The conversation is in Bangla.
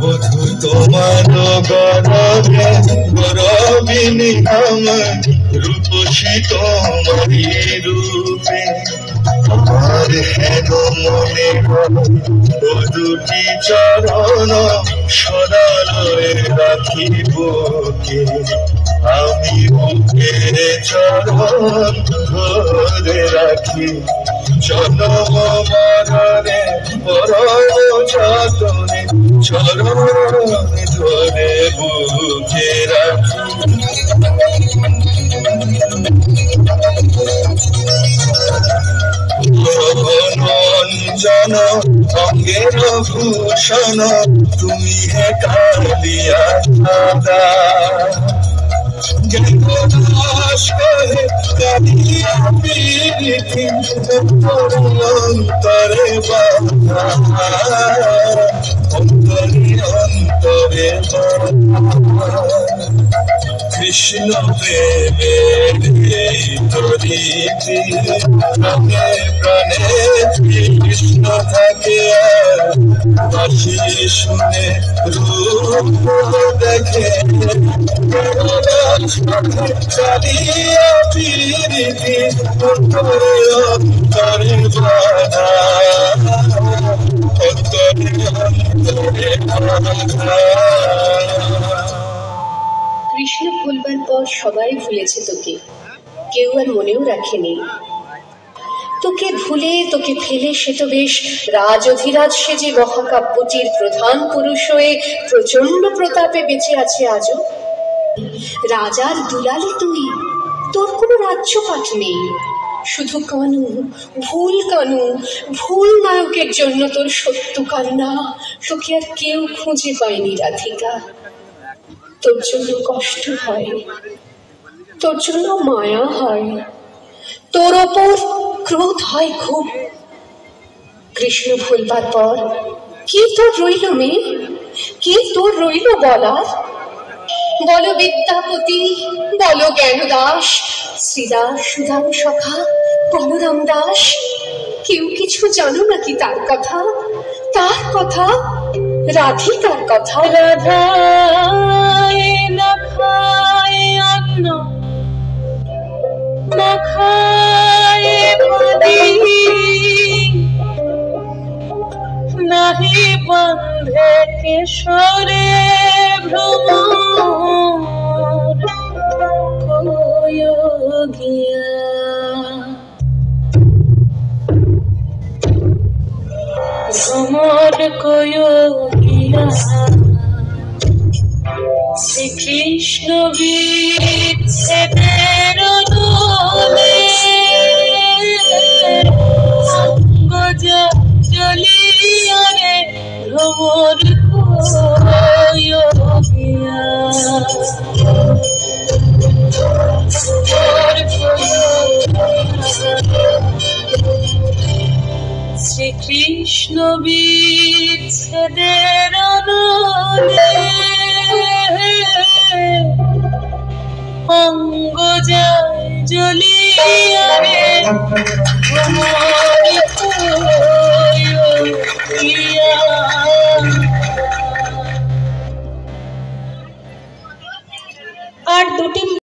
বধু তোমার গরবে গরবিনী আমার রূপসী তোমারি রূপে আমার হেন মনে ও দুটি চরণ সদা লয়ে রাখিব কে আমি বুকে চরণ ধরে রাখি জনম মরণে পরম যতনে চরণ ধরে বুকে রাখি অঞ্জন অঙ্গের ভূষণ তুমি হে কালিয়া সদা অন্তরে অন্তরে কৃষ্ণ প্রেমে তরিতি প্রাণে প্রাণে কৃষ্ণ থাকে বাসি শুনে রূপ দেখে চালিয়া প্রীতি অন্তরে অন্তরে বাধা অন্তরে অন্তরে বাধা। কৃষ্ণ ভুলবার পর সবাই ভুলেছে তোকে, কেউ আর মনেও রাখেনি। তোকে ভুলে তোকে ফেলে সে তো বেশ রাজ অধিরাজ সেজে মহাকাব্যটির প্রধান পুরুষ হয়ে প্রচন্ড প্রতাপে বেঁচে আছে আজও। রাজার দুলালি তুই, তোর কোনো রাজ্য পাঠ নেই, শুধু কানু, ভুল কানু, ভুল নায়কের জন্য তোর সত্য কান্না। তোকে আর কেউ খুঁজে পায়নি রাধিকা। তোর জন্য কষ্ট হয়, তোর জন্য মায়া হয়, তোর ওপর ক্রোধ হয় খুব। কৃষ্ণ ভুলবার পর কি তোর রইল মেয়ে, কি তোর রইল বলার? বলো বিদ্যাপতি, বলো জ্ঞানদাস, শ্রীদাস, সুদাম সখা, বলরাম দাস, কেউ কিছু জানো নাকি তার কথা? তার কথা, রাধিকার কথা। রাধা না খায় অন্ন, না খায় প্রদীপ, নাহি বন্ধে কেশরে ভ্রমর কয়োগিয়া। ভ্রমর কয়োগিয়া শ্রীকৃষ্ণ বিচ্ছেদের দোলে জলিয়া রে ভ্রমর কয়োগিয়া। শ্রীকৃষ্ণ বিচ্ছেদের দোলে অঙ্গ যায় জ্বলিয়া রে ভ্রমর কয়োগিয়া। আর দুটি